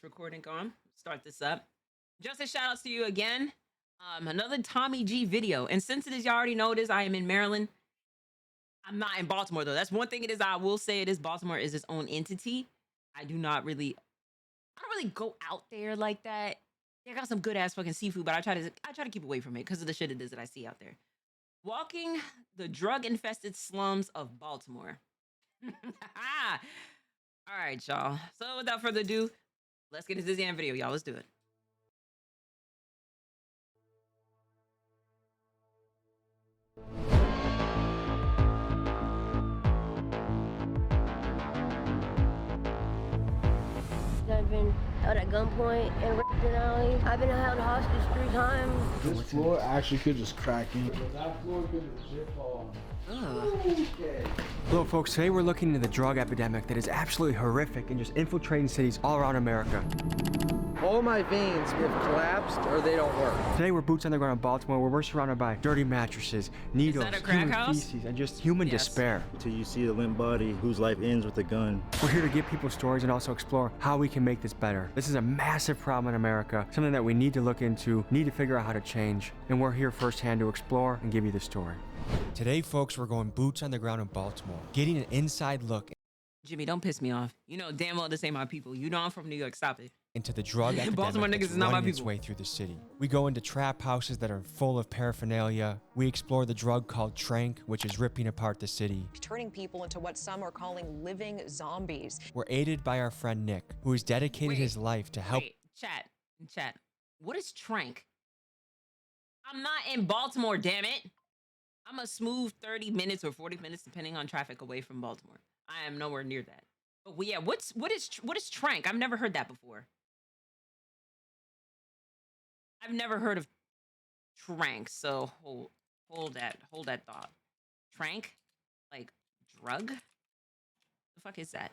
recording going. Start this up. Just a shout out to you again. Another Tommy G video. And since it is, y'all already know this, I am in Maryland. I'm not in Baltimore though. That's one thing it is. I will say it is Baltimore is its own entity. I don't really go out there like that. They got some good ass fucking seafood, but I try to keep away from it because of the shit it is that I see out there. Walking the drug infested slums of Baltimore. All right, y'all. So without further ado, let's get into this damn video, y'all. Let's do it. I've been held at gunpoint and raped in alley. I've been held hostage 3 times. This floor actually could just crack in. That floor could just chip off. Hello folks, today we're looking into the drug epidemic that is absolutely horrific and just infiltrating cities all around America. All my veins have collapsed or they don't work. Today we're boots on the ground in Baltimore where we're surrounded by dirty mattresses, needles, human feces, and just human despair. Till you see the limp body whose life ends with a gun. We're here to give people stories and also explore how we can make this better. This is a massive problem in America, something that we need to look into, need to figure out how to change, and we're here firsthand to explore and give you the story. Today, folks, we're going boots on the ground in Baltimore, getting an inside look. Jimmy, don't piss me off. You know damn well this ain't my people. You know I'm from New York. Stop it. Into the drug epidemic Baltimore niggas is not my running its people. way through the city. We go into trap houses that are full of paraphernalia. We explore the drug called Trank, which is ripping apart the city. Turning people into what some are calling living zombies. We're aided by our friend Nick, who has dedicated his life to help. Wait, chat. What is Trank? I'm not in Baltimore, damn it. I'm a smooth 30 minutes or 40 minutes, depending on traffic, away from Baltimore. I am nowhere near that. But yeah, what is Trank? I've never heard that before. I've never heard of Trank, so hold that thought. Trank? Like drug? The fuck is that?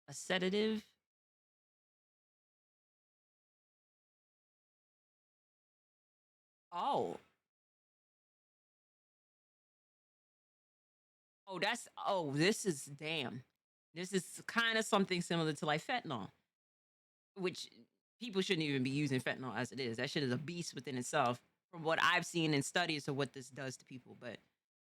A sedative? Oh. This is kind of something similar to like fentanyl, which people shouldn't even be using fentanyl as it is. That shit is a beast within itself from what I've seen in studies of what this does to people, but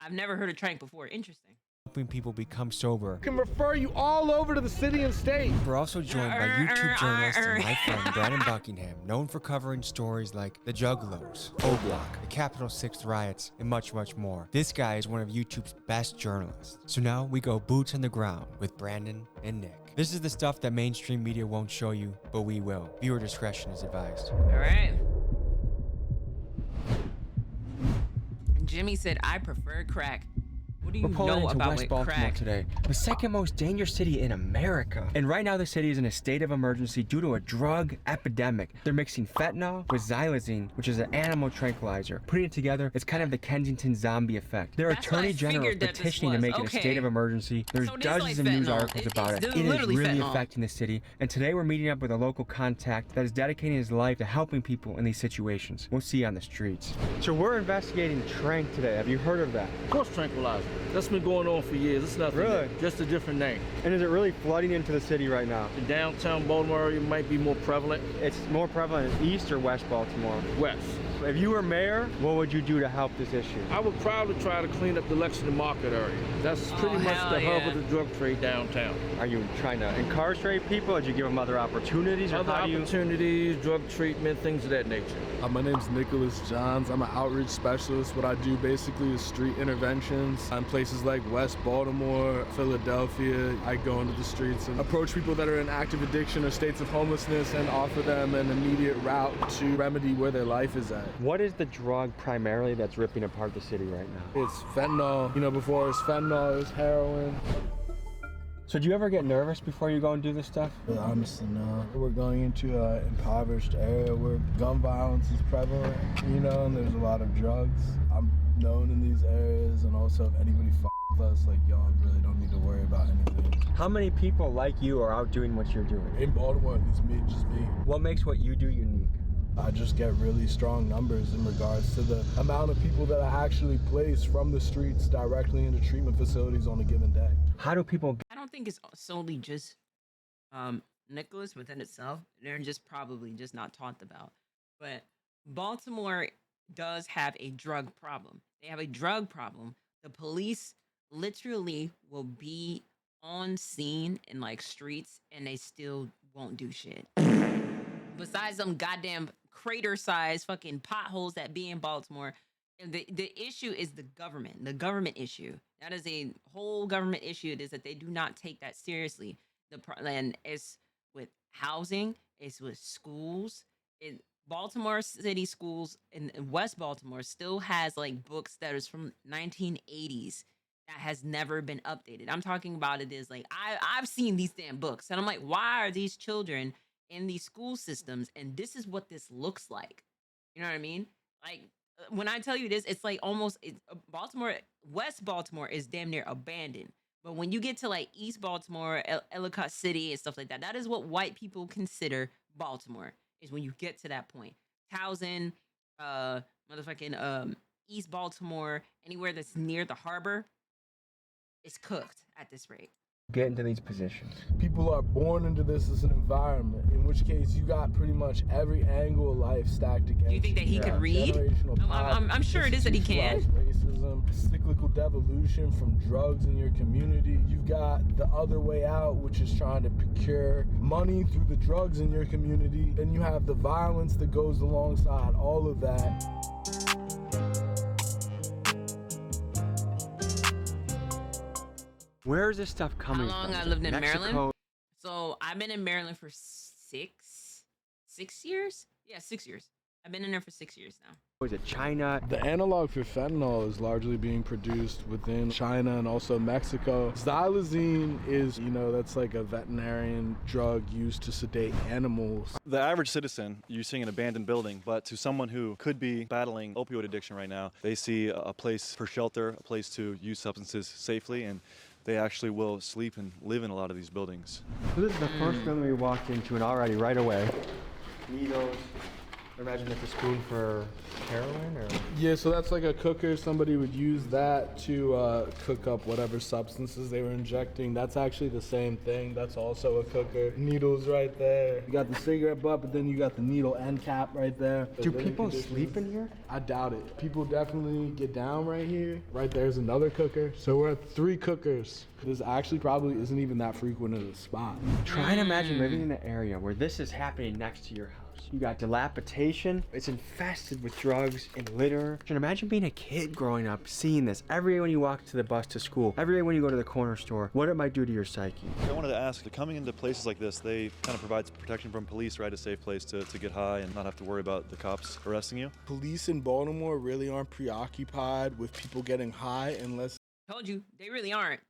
I've never heard of Trank before. Interesting. Helping people become sober. I can refer you all over to the city and state. We're also joined by YouTube journalist and my friend Brandon Buckingham, known for covering stories like the Juggalos, O-Block, the Capitol 6th riots, and much, much more. This guy is one of YouTube's best journalists. So now we go boots on the ground with Brandon and Nick. This is the stuff that mainstream media won't show you, but we will. Viewer discretion is advised. All right. Jimmy said, I prefer crack. What do you We're pulling know into about West Baltimore crack? today, the second most dangerous city in America. And right now the city is in a state of emergency due to a drug epidemic. They're mixing fentanyl with xylazine, which is an animal tranquilizer. Putting it together, it's kind of the Kensington zombie effect. Their attorney general is petitioning to make it a state of emergency. There's dozens of news articles about it. It is really affecting the city. And today we're meeting up with a local contact that is dedicating his life to helping people in these situations. We'll see you on the streets. So we're investigating Trank today. Have you heard of that? Of course, tranquilizer. That's been going on for years. It's nothing. Really? Just a different name. And is it really flooding into the city right now? The downtown Baltimore area might be more prevalent. It's more prevalent in East or West Baltimore? West. If you were mayor, what would you do to help this issue? I would probably try to clean up the Lexington Market area. That's pretty much the hub of the drug trade downtown. Are you trying to incarcerate people? Or did you give them other opportunities? Other opportunities, drug treatment, things of that nature. My name's Nicholas Johns. I'm an outreach specialist. What I do basically is street interventions in places like West Baltimore, Philadelphia. I go into the streets and approach people that are in active addiction or states of homelessness and offer them an immediate route to remedy where their life is at. What is the drug primarily that's ripping apart the city right now? It's fentanyl. You know, before it was fentanyl, it was heroin. So do you ever get nervous before you go and do this stuff? Honestly, no. We're going into an impoverished area where gun violence is prevalent, you know, and there's a lot of drugs. I'm known in these areas, and also if anybody with us, like, y'all really don't need to worry about anything. How many people like you are out doing what you're doing? In Baltimore, it's just me. What makes what you do unique? I just get really strong numbers in regards to the amount of people that I actually place from the streets directly into treatment facilities on a given day. How do people... I don't think it's solely just Nicholas within itself, they're just probably just not talked about. But Baltimore does have a drug problem. They have a drug problem. The police literally will be on scene in like streets and they still won't do shit. Besides them goddamn crater-sized fucking potholes that be in Baltimore, and the issue is the government issue. That is a whole government issue. It is that they do not take that seriously. And it's with housing, it's with schools. Baltimore City schools in West Baltimore still has like books that is from 1980s that has never been updated. I'm talking about it is like I've seen these damn books and I'm like, why are these children in these school systems? And this is what this looks like. You know what I mean? Like when I tell you this, it's like almost Baltimore, West Baltimore is damn near abandoned. But when you get to like East Baltimore, Ellicott City and stuff like that, that is what white people consider Baltimore. Is when you get to that point. Towson, motherfucking East Baltimore, anywhere that's near the harbor, is cooked at this rate. Get into these positions. People are born into this as an environment, in which case you got pretty much every angle of life stacked against you. Do you think that he could read? I'm sure it is that he can. Racism, cyclical devolution from drugs in your community. You've got the other way out, which is trying to procure money through the drugs in your community. Then you have the violence that goes alongside all of that. Where is this stuff coming from? How long I lived in Mexico? Maryland? So I've been in Maryland for six years? Yeah, 6 years. I've been in there for 6 years now. Was it China? The analog for fentanyl is largely being produced within China and also Mexico. Xylazine is, that's like a veterinarian drug used to sedate animals. The average citizen, you're seeing an abandoned building, but to someone who could be battling opioid addiction right now, they see a place for shelter, a place to use substances safely, and they actually will sleep and live in a lot of these buildings. So this is the first building we walked into, and already right away, needles. Imagine it's a spoon for heroin, or? Yeah, so that's like a cooker. Somebody would use that to cook up whatever substances they were injecting. That's actually the same thing. That's also a cooker. Needles right there. You got the cigarette butt, but then you got the needle end cap right there. Do people sleep in here? I doubt it. People definitely get down right here. Right there's another cooker. So we're at 3 cookers. This actually probably isn't even that frequent of a spot. Try and imagine living in an area where this is happening next to your house. You got dilapidation, it's infested with drugs and litter. And imagine being a kid growing up, seeing this every day when you walk to the bus to school, every day when you go to the corner store, what it might do to your psyche. I wanted to ask, coming into places like this, they kind of provide protection from police, right? A safe place to get high and not have to worry about the cops arresting you. Police in Baltimore really aren't preoccupied with people getting high unless... Told you, they really aren't.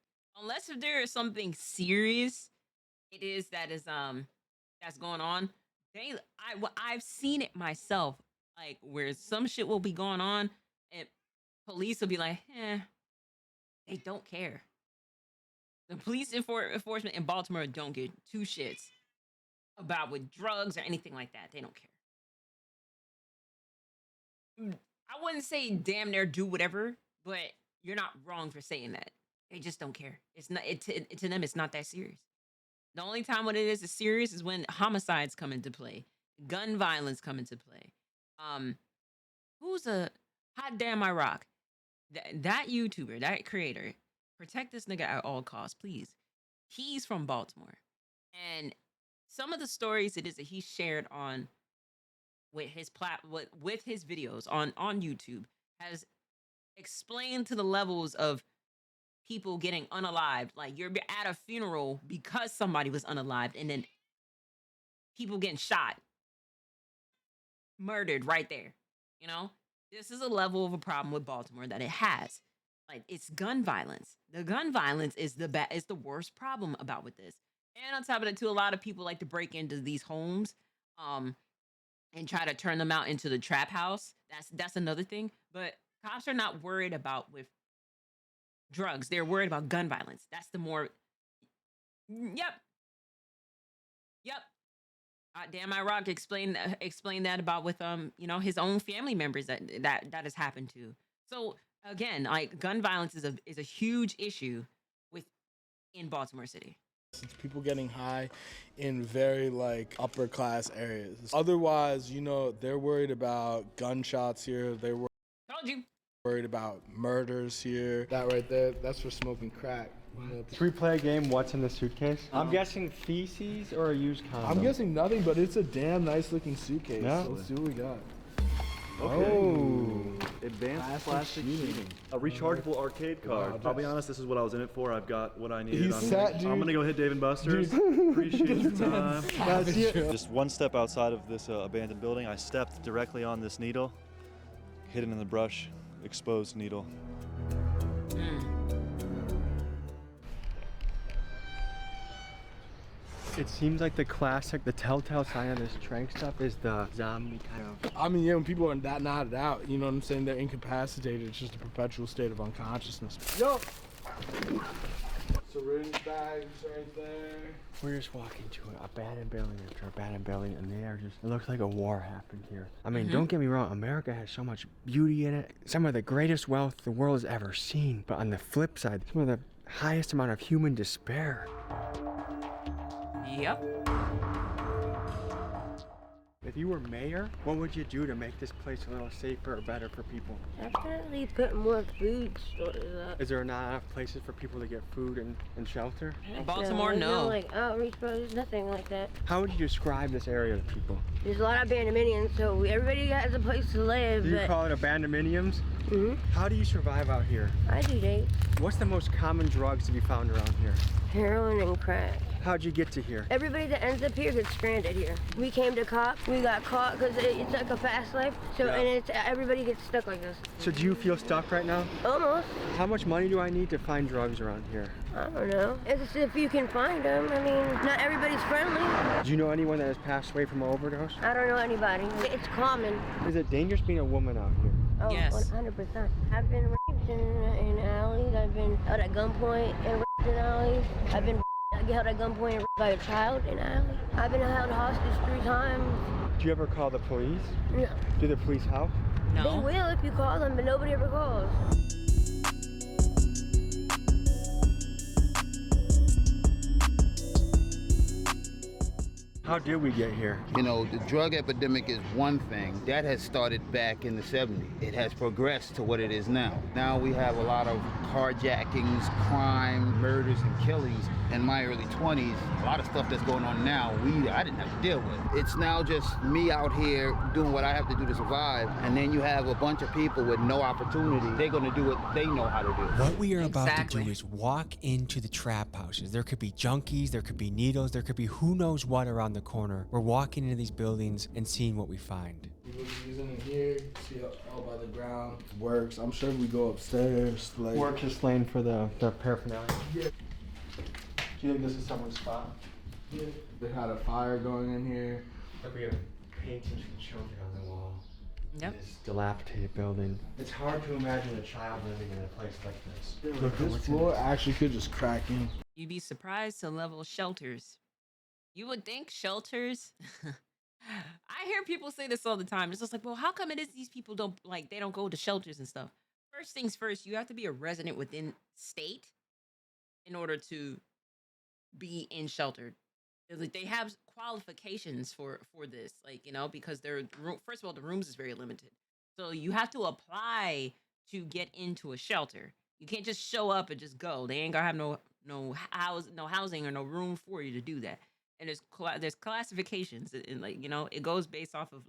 Unless if there is something serious, that's going on. I've seen it myself, like where some shit will be going on and police will be like, they don't care. The police enforcement in Baltimore don't give 2 shits about with drugs or anything like that. They don't care. I wouldn't say damn near do whatever, but you're not wrong for saying that. They just don't care. It's not to them. It's not that serious. The only time when it is serious is when homicides come into play, gun violence come into play. Who's a hot damn I rock? That YouTuber, that creator, protect this nigga at all costs, please. He's from Baltimore, and some of the stories it is that he shared on with his with his videos on YouTube has explained to the levels of people getting unalived. Like you're at a funeral because somebody was unalived, and then people getting shot, murdered right there. This is a level of a problem with Baltimore that it has. Like it's gun violence. The gun violence is the worst problem about with this. And on top of that, too, a lot of people like to break into these homes, and try to turn them out into the trap house. That's another thing. But cops are not worried about with drugs. They're worried about gun violence. That's the more. Yep. Damn, I rock explain that about with his own family members that has happened to. So again, like gun violence is a huge issue in Baltimore City. It's people getting high in very like upper class areas. Otherwise, you know, they're worried about gunshots here. They're Told you. worried about murders here. That right there, that's for smoking crack. You know, Should we play a game, what's in the suitcase? I'm guessing feces or a used condom. I'm guessing nothing, but it's a damn nice looking suitcase. Yeah. So let's see what we got. Oh. Advanced plastic sheeting. sheeting. A rechargeable arcade card. Wow, I'll be honest, this is what I was in it for. I've got what I need. He's set, dude. I'm gonna go hit Dave & Buster's. Appreciate your time. That's it. Just one step outside of this abandoned building, I stepped directly on this needle, hidden in the brush, exposed needle. It seems like the classic, the telltale sign of this trank stuff is the zombie kind of. I mean, yeah, when people are that nodded out, you know what I'm saying? They're incapacitated. It's just a perpetual state of unconsciousness. Yo! Syringe bags right there. We're just walking to an abandoned building after abandoned building, and they are just, it looks like a war happened here. I mean, don't get me wrong, America has so much beauty in it, some of the greatest wealth the world has ever seen. But on the flip side, some of the highest amount of human despair. Yep. If you were mayor, what would you do to make this place a little safer or better for people? Definitely put more food stores up. Is there not enough places for people to get food and shelter? In Baltimore, There's no. like outreach programs, nothing like that. How would you describe this area to people? There's a lot of abandonments, so everybody has a place to live. Do you but call it abandonminiums? Mhm. How do you survive out here? I do date What's the most common drugs to be found around here? heroin and crack. How'd you get to here? Everybody that ends up here gets stranded here. We came to cop, we got caught because it's like a fast life. So Yeah. and it's everybody gets stuck like this. So do you feel stuck right now? Almost. How much money do I need to find drugs around here? I don't know. It's just if you can find them. I mean, not everybody's friendly. Do you know anyone that has passed away from an overdose? I don't know anybody. It's common. Is it dangerous being a woman out here? Oh, Yes. 100%. I've been raped in alleys. I've been held at gunpoint and raped in alleys. I've been held at gunpoint and raped by a child in an alley. I've been held hostage 3 times. Do you ever call the police? No. Do the police help? They No. will if you call them, but nobody ever calls. How did we get here? You know, the drug epidemic is one thing. That has started back in the 70s. It has progressed to what it is now. Now we have a lot of carjackings, crime, murders, and killings. In my early 20s, a lot of stuff that's going on now, I didn't have to deal with. It's now just me out here doing what I have to do to survive, and then you have a bunch of people with no opportunity. They're gonna do what they know how to do. What we are about to Exactly. do is walk into the trap houses. There could be junkies, there could be needles, there could be who knows what around the corner. We're walking into these buildings and seeing what we find. People using it here, see all by the ground. Works. I'm sure we go upstairs. Like, Work just laying for the paraphernalia. Yeah. Do you think this is someone's spot? Yeah. They had a fire going in here. There'll be a painting of children on the wall. Yep. This dilapidated building. It's hard to imagine a child living in a place like this. Look at This what's in floor it. actually could just crack in. You'd be surprised to level shelters. You would think shelters. I hear people say this all the time. It's just like, well, how come it is these people they don't go to shelters and stuff? First things first, you have to be a resident within state in order to be in shelter. Like they have qualifications for this, because first of all, the rooms is very limited. So you have to apply to get into a shelter. You can't just show up and just go. They ain't gonna have no housing or no room for you to do that. And there's classifications, and it goes based off of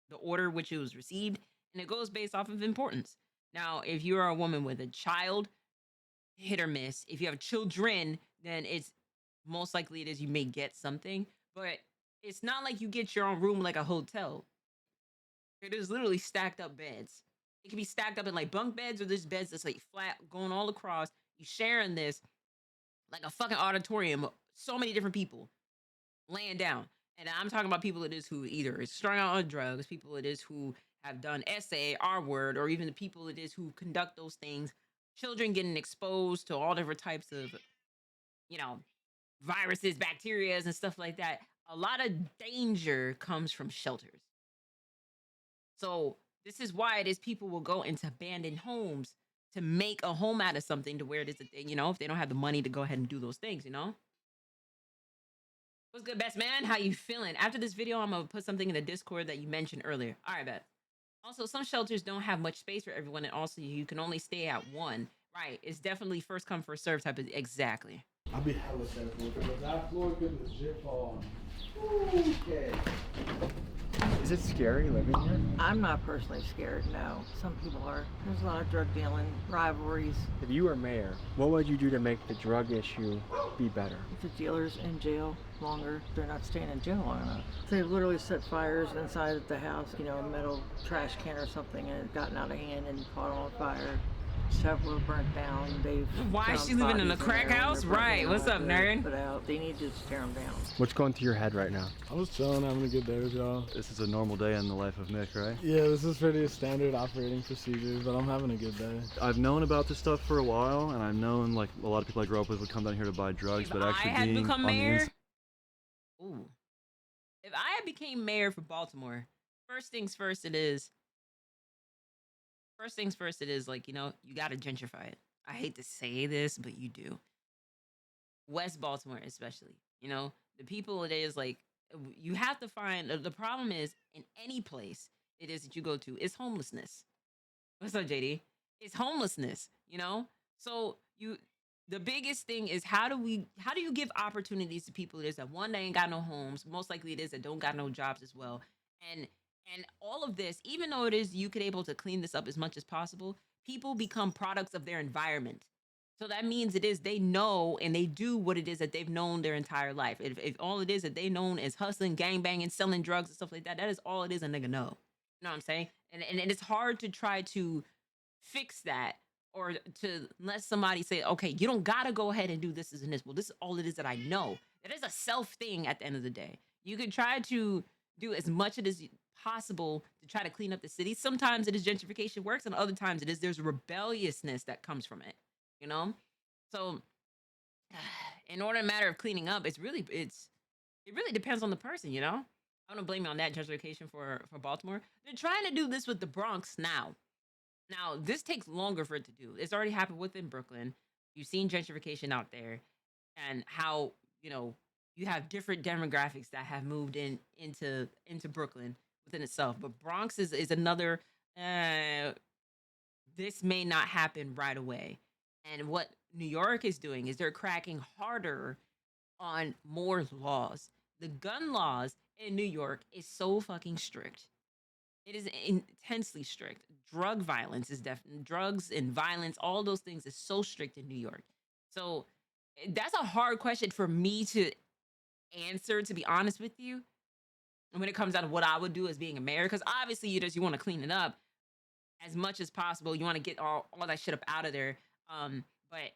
the order which it was received, and it goes based off of importance. Now, if you're a woman with a child, hit or miss. If you have children, then it's most likely it is you may get something, but it's not like you get your own room like a hotel. It is literally stacked up beds. It can be stacked up in like bunk beds, or there's beds that's like flat going all across. You sharing this like a fucking auditorium. So many different people laying down. And I'm talking about people it is who either is strung out on drugs, people it is who have done SA, R word, or even the people it is who conduct those things. Children getting exposed to all different types of, viruses, bacterias, and stuff like that. A lot of danger comes from shelters. So this is why it is people will go into abandoned homes to make a home out of something to where it is that they, if they don't have the money to go ahead and do those things, What's good, best man? How you feeling? After this video, I'm gonna put something in the Discord that you mentioned earlier. All right, bet. Also, some shelters don't have much space for everyone, and also you can only stay at one. Right? It's definitely first come first serve type of exactly. I'll be hella careful because that floor could legit fall on. Okay. Is it scary living here? I'm not personally scared, no. Some people are. There's a lot of drug dealing, rivalries. If you were mayor, what would you do to make the drug issue be better? If the dealer's in jail longer, they're not staying in jail long enough. They've literally set fires inside the house, you know, a metal trash can or something, and it gotten out of hand and caught on fire. Several are burnt down. They've Why is found she living in a bodies crack there when house? they're burnt Right. down What's up, after they're nerd? put out. They need to just tear them down. What's going through your head right now? I was chilling, having a good day with y'all. This is a normal day in the life of Nick, right? Yeah, this is pretty standard operating procedure, but I'm having a good day. I've known about this stuff for a while, and I've known like a lot of people I grew up with would come down here to buy drugs, If but actually I had being become on the mayor, ooh, if I had became mayor for Baltimore, first things first, it is. First things first, it is like, you know, you got to gentrify it. I hate to say this, but you do. West Baltimore, especially, you know, the people, it is like, you have to find, the problem is in any place it is that you go to, it's homelessness. What's up, JD? It's homelessness, you know? So the biggest thing is how do you give opportunities to people that is that one, they ain't got no homes. Most likely it is that don't got no jobs as well. And all of this, even though it is you could able to clean this up as much as possible, people become products of their environment. So that means it is they know and they do what it is that they've known their entire life. If all it is that they known is hustling, gangbanging, selling drugs and stuff like that, that is all it is a nigga know. You know what I'm saying? And it's hard to try to fix that or to let somebody say, okay, you don't gotta go ahead and do this and this. Well, this is all it is that I know. It is a self thing at the end of the day. You can try to do as much as possible to try to clean up the city. Sometimes it is gentrification works, and other times it is there's rebelliousness that comes from it. You know, so in order matter of cleaning up, it really depends on the person. You know, I don't blame you on that gentrification for Baltimore. They're trying to do this with the Bronx now. Now this takes longer for it to do. It's already happened within Brooklyn. You've seen gentrification out there, and how you know you have different demographics that have moved into Brooklyn within itself. But Bronx is another. This may not happen right away. And what New York is doing is they're cracking harder on more laws. The gun laws in New York is so fucking strict. It is intensely strict. Drug violence is definitely drugs and violence. All those things is so strict in New York. So that's a hard question for me to answer, to be honest with you. And when it comes down to what I would do as being a mayor, because obviously you want to clean it up as much as possible. You want to get all that shit up out of there. But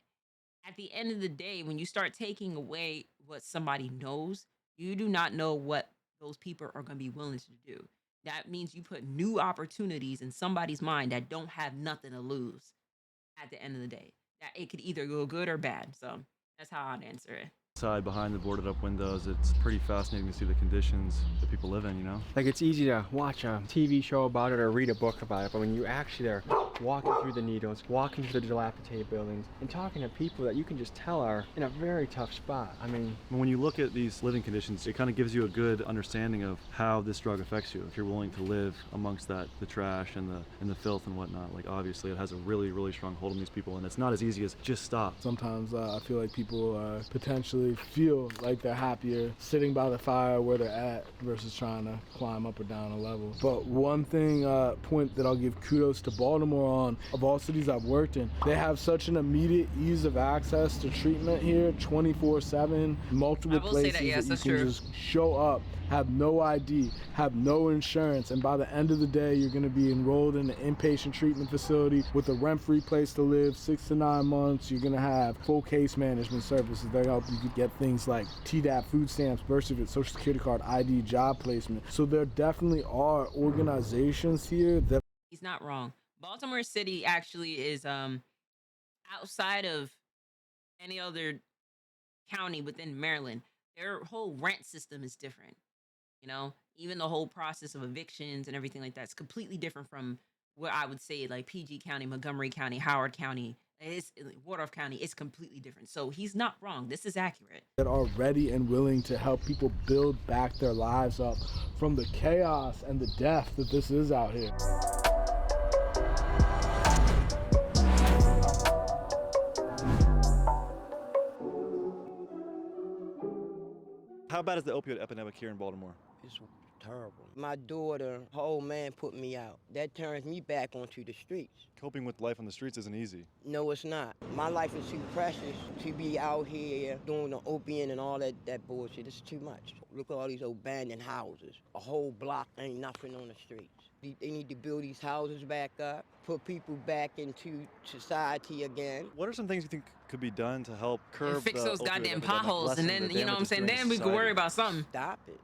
at the end of the day, when you start taking away what somebody knows, you do not know what those people are going to be willing to do. That means you put new opportunities in somebody's mind that don't have nothing to lose at the end of the day. That it could either go good or bad. So that's how I'd answer it. Side behind the boarded up windows, it's pretty fascinating to see the conditions that people live in, you know? Like, it's easy to watch a TV show about it or read a book about it, but when you actually are walking through the needles, walking through the dilapidated buildings, and talking to people that you can just tell are in a very tough spot. I mean, when you look at these living conditions, it kind of gives you a good understanding of how this drug affects you. If you're willing to live amongst the trash and the filth and whatnot, like obviously it has a really, really strong hold on these people, and it's not as easy as just stop. Sometimes I feel like people potentially feel like they're happier sitting by the fire where they're at versus trying to climb up or down a level. But one thing, point that I'll give kudos to Baltimore on, of all cities I've worked in, they have such an immediate ease of access to treatment here, 24/7, multiple places that you can just show up, have no ID, have no insurance, and by the end of the day, you're going to be enrolled in an inpatient treatment facility with a rent-free place to live, 6 to 9 months. You're going to have full case management services that help you get things like TDAP, food stamps, birth certificate, social security card, ID, job placement. So there definitely are organizations here that... He's not wrong. Baltimore City actually is outside of any other county within Maryland. Their whole rent system is different. You know, even the whole process of evictions and everything like that is completely different from what I would say like PG County, Montgomery County, Howard County. It's Wardrobe County. It's completely different. So he's not wrong. This is accurate. That are ready and willing to help people build back their lives up from the chaos and the death that this is out here. How bad is the opioid epidemic here in Baltimore? It's terrible. My daughter, her old man put me out. That turns me back onto the streets. Coping with life on the streets isn't easy. No, it's not. My life is too precious to be out here doing the opium and all that bullshit. It's too much. Look at all these abandoned houses. A whole block ain't nothing on the streets. They need to build these houses back up, put people back into society again. What are some things you think could be done to help curb And fix the those opioid goddamn epidemic, potholes, lessen and then, the you know what I'm damages saying? doing Then we can society? worry about something. Stop it,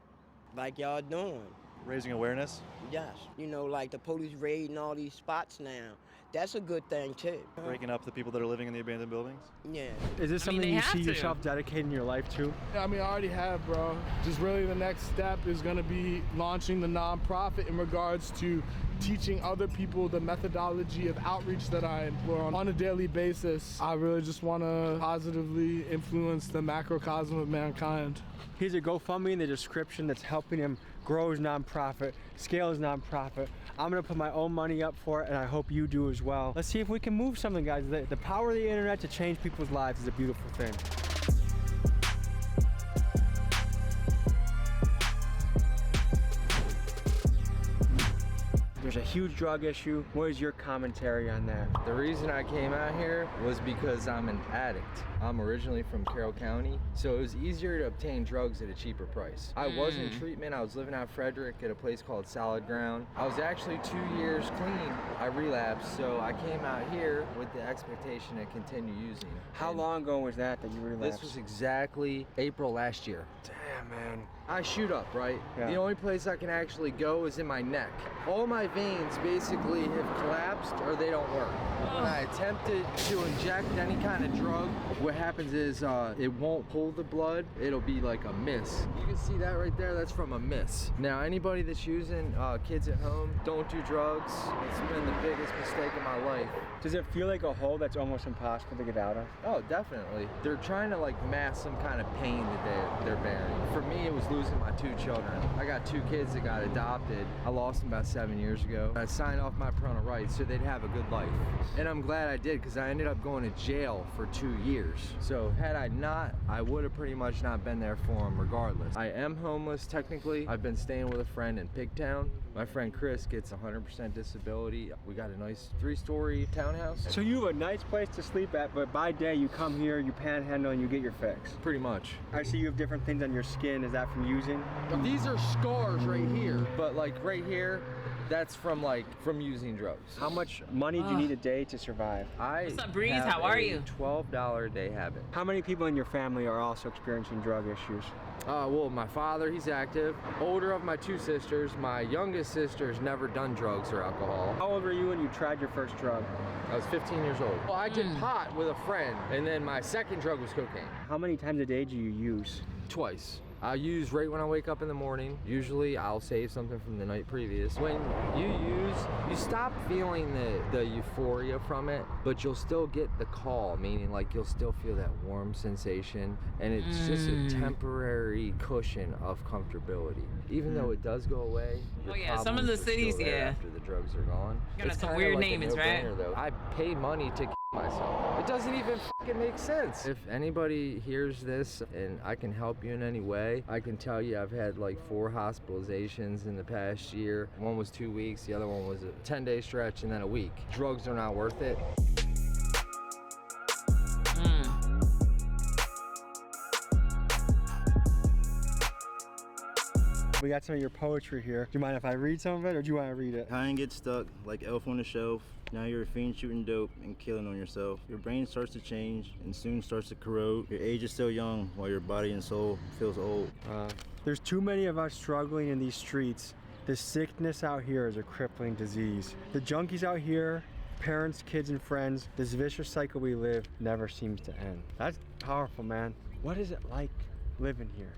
like y'all doing. Raising awareness? Yes, you know, like the police raiding all these spots now. That's a good thing too. Breaking up the people that are living in the abandoned buildings? Yeah. Is this something you see yourself dedicating your life to? I mean, I already have, bro. Just really the next step is gonna be launching the nonprofit in regards to teaching other people the methodology of outreach that I employ on a daily basis. I really just wanna positively influence the macrocosm of mankind. Here's a GoFundMe in the description that's helping him grow his nonprofit, scale his nonprofit. I'm gonna put my own money up for it, and I hope you do as well. Let's see if we can move something, guys. The power of the internet to change people's lives is a beautiful thing. There's a huge drug issue. What is your commentary on that? The reason I came out here was because I'm an addict. I'm originally from Carroll County, so it was easier to obtain drugs at a cheaper price. I was in treatment. I was living out Frederick at a place called Solid Ground. I was actually 2 years clean. I relapsed, so I came out here with the expectation to continue using. How long ago was that you relapsed? This was exactly April last year. Damn, man. I shoot up, right? Yeah. The only place I can actually go is in my neck. All my veins basically have collapsed or they don't work. When I attempted to inject any kind of drug, what happens is it won't pull the blood. It'll be like a miss. You can see that right there, that's from a miss. Now, anybody that's using kids at home, don't do drugs. It's been the biggest mistake of my life. Does it feel like a hole that's almost impossible to get out of? Oh, definitely. They're trying to like mask some kind of pain that they're bearing. For me, it was losing my 2 children. I got 2 kids that got adopted. I lost them about 7 years ago. I signed off my parental rights so they'd have a good life. And I'm glad I did because I ended up going to jail for 2 years. So had I not, I would have pretty much not been there for them regardless. I am homeless technically. I've been staying with a friend in Pigtown. My friend Chris gets 100% disability. We got a nice 3-story townhouse. So you have a nice place to sleep at, but by day you come here, you panhandle, and you get your fix. Pretty much. I see you have different things on your skin. Is that from using? These are scars right here, but like right here, that's from using drugs. How much money do you need a day to survive? What's up, Breeze? How are you? $12 a day habit. How many people in your family are also experiencing drug issues? Well, my father, he's active. Older of my 2 sisters. My youngest sister's never done drugs or alcohol. How old were you when you tried your first drug? I was 15 years old. Well, I did pot with a friend, and then my second drug was cocaine. How many times a day do you use? Twice. I use right when I wake up in the morning. Usually I'll save something from the night previous. When you use, you stop feeling the euphoria from it, but you'll still get the call, meaning like you'll still feel that warm sensation, and it's just a temporary cushion of comfortability. Even though it does go away, your some of the problems are cities, still there after the drugs are gone. Got some kinda weird like a names, right? no-brainer, though. I pay money to myself. It doesn't even fucking make sense. If anybody hears this and I can help you in any way, I can tell you I've had like 4 hospitalizations in the past year. One was 2 weeks, the other one was a 10-day stretch, and then a week. Drugs are not worth it. We got some of your poetry here. Do you mind if I read some of it, or do you want to read it? Kind get stuck like elf on the shelf. Now you're a fiend shooting dope and killing on yourself. Your brain starts to change and soon starts to corrode. Your age is still young while your body and soul feels old. There's too many of us struggling in these streets. The sickness out here is a crippling disease. The junkies out here, parents, kids, and friends, this vicious cycle we live never seems to end. That's powerful, man. What is it like living here?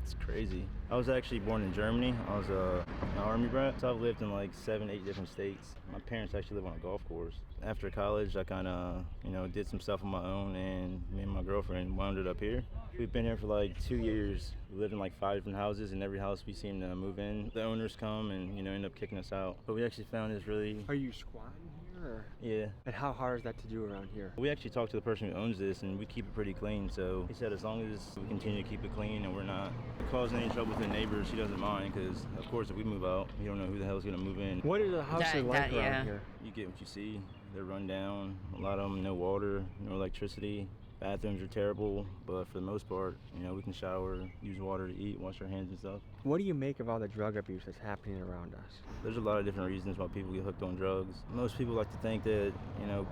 It's crazy. I was actually born in Germany. I was an army brat, so I've lived in like 7, 8 different states. My parents actually live on a golf course. After college, I kind of, did some stuff on my own, and me and my girlfriend wound up here. We've been here for like 2 years. We lived in like 5 different houses, and every house we seem to move in, the owners come and, end up kicking us out. But we actually found this really... Are you squatting here? Or? Yeah. And how hard is that to do around here? We actually talked to the person who owns this, and we keep it pretty clean. So he said as long as we continue to keep it clean and we're not causing any trouble with the neighbors, he doesn't mind. Because of course, if we move out, you don't know who the hell's gonna move in. What is a house like around here? You get what you see. They're run down. A lot of them, no water, no electricity. Bathrooms are terrible, but for the most part, we can shower, use water to eat, wash our hands and stuff. What do you make of all the drug abuse that's happening around us? There's a lot of different reasons why people get hooked on drugs. Most people like to think that,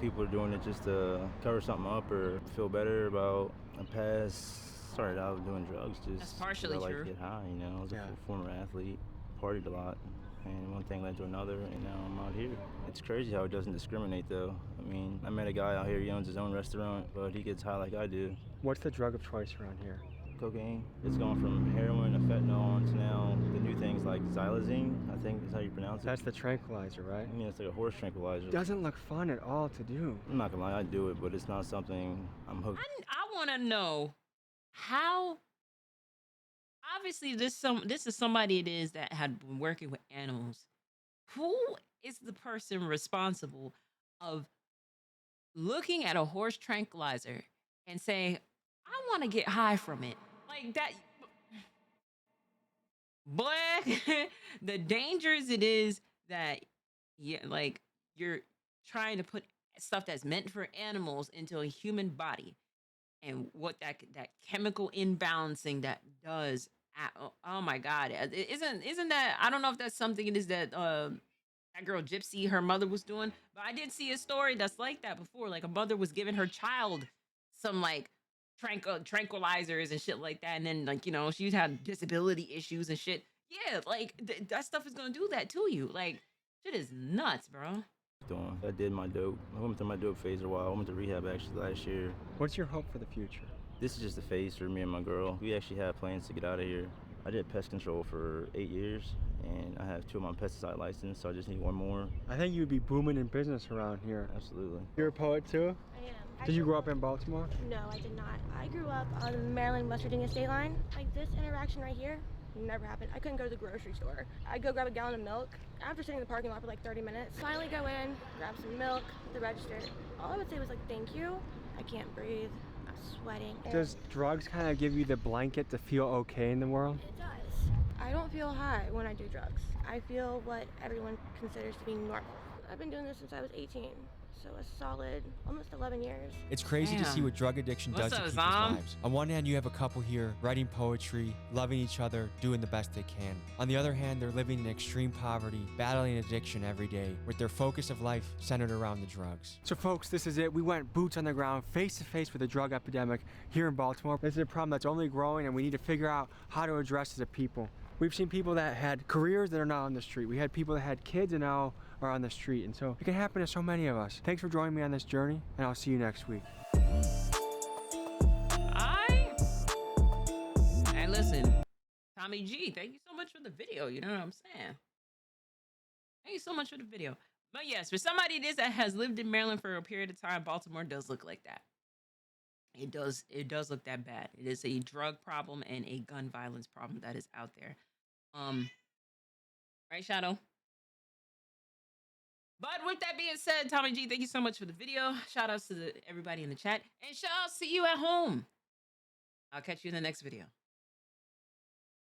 people are doing it just to cover something up or feel better about a past. Started out doing drugs just that's partially true. I like true. to get high, I was a former athlete, partied a lot. And one thing led to another, and now I'm out here. It's crazy how it doesn't discriminate, though. I mean, I met a guy out here, he owns his own restaurant, but he gets high like I do. What's the drug of choice around here? Cocaine. It's gone from heroin to fentanyl to now the new things like xylazine, I think is how you pronounce it. That's the tranquilizer, right? I mean, it's like a horse tranquilizer. Doesn't look fun at all to do. I'm not gonna lie, I do it, but it's not something I'm hooked. I want to know how. Obviously, this is somebody it is that had been working with animals. Who is the person responsible of looking at a horse tranquilizer and saying, I want to get high from it? Like that. But the dangers it is that, like you're trying to put stuff that's meant for animals into a human body, and what that chemical imbalancing that does. Oh my God! Isn't that? I don't know if that's something it is that that girl Gypsy, her mother was doing, but I did see a story that's like that before. Like a mother was giving her child some like tranquilizers and shit like that, and then like she had disability issues and shit. Yeah, like that stuff is gonna do that to you. Like shit is nuts, bro. I did my dope. I went through my dope phase for a while. I went to rehab actually last year. What's your hope for the future? This is just a phase for me and my girl. We actually have plans to get out of here. I did pest control for 8 years, and I have 2 of my pesticide license, so I just need 1 more. I think you'd be booming in business around here. Absolutely. You're a poet too? I am. Did you grow up in Baltimore? No, I did not. I grew up on the Maryland-West Virginia state line. Like this interaction right here never happened. I couldn't go to the grocery store. I'd go grab a gallon of milk. After sitting in the parking lot for like 30 minutes, finally go in, grab some milk, at the register. All I would say was like, thank you. I can't breathe. I'm sweating. Does drugs kind of give you the blanket to feel okay in the world? It does. I don't feel high when I do drugs. I feel what everyone considers to be normal. I've been doing this since I was 18. So a solid, almost 11 years. It's crazy to see Damn. what drug addiction does What's to up, people's Zom? lives. On one hand, you have a couple here writing poetry, loving each other, doing the best they can. On the other hand, they're living in extreme poverty, battling addiction every day, with their focus of life centered around the drugs. So folks, this is it. We went boots on the ground, face to face with the drug epidemic here in Baltimore. This is a problem that's only growing, and we need to figure out how to address it as a people. We've seen people that had careers that are now on the street. We had people that had kids and now are on the street. And so it can happen to so many of us. Thanks for joining me on this journey, and I'll see you next week. Hey, listen, Tommy G, thank you so much for the video. You know what I'm saying? Thank you so much for the video. But yes, for somebody that has lived in Maryland for a period of time, Baltimore does look like that. It does look that bad. It is a drug problem and a gun violence problem that is out there. Right, Shadow? But with that being said, Tommy G, thank you so much for the video. Shout outs to everybody in the chat. And shout outs to you at home. I'll catch you in the next video.